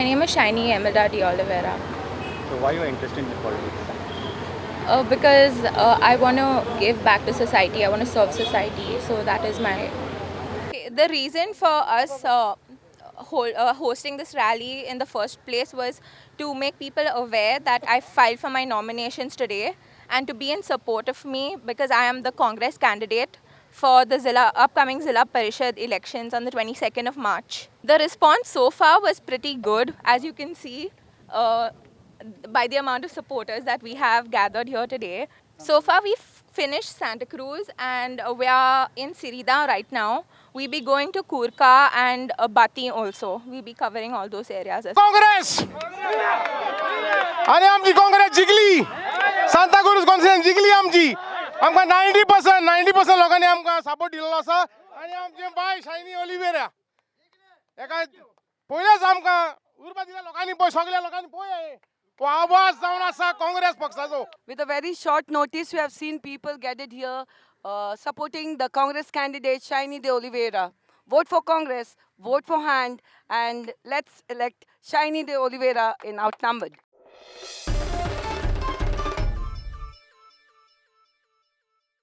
My name is Shiny Emelda de Oliveira. So why you are interested in politics? Because I want to give back to society. I want to serve society. So that is my. Okay, the reason for us hosting this rally in the first place was to make people aware that I filed for my nominations today and to be in support of me because I am the Congress candidate for the upcoming Zilla Parishad elections on the 22nd of March. The response so far was pretty good, as you can see. By the amount of supporters that we have gathered here today. So far, we've finished Santa Cruz and we are in Sirida right now. We'll be going to Kurka and Bati also. We'll be covering all those areas as well. Congress आणि आमची काँग्रेस जिंकली Santa cruise constituency जिंकली आमची आमकां 90% लोकांनी आमकां support दिलेलो आसा आणि आमचे बाय शायनी ओलिवेरा एका पयलेच आमकां उर्बा दिल्या लोकांनी पळय सगळ्या लोकांनी पळय आवाज जावन आसा काँग्रेस पक्षाचो. With a very short notice, we have seen people gathered here supporting the Congress candidate Shiny de Oliveira. Vote for Congress, vote for Hand, and let's elect Shiny de Oliveira in outnumbered.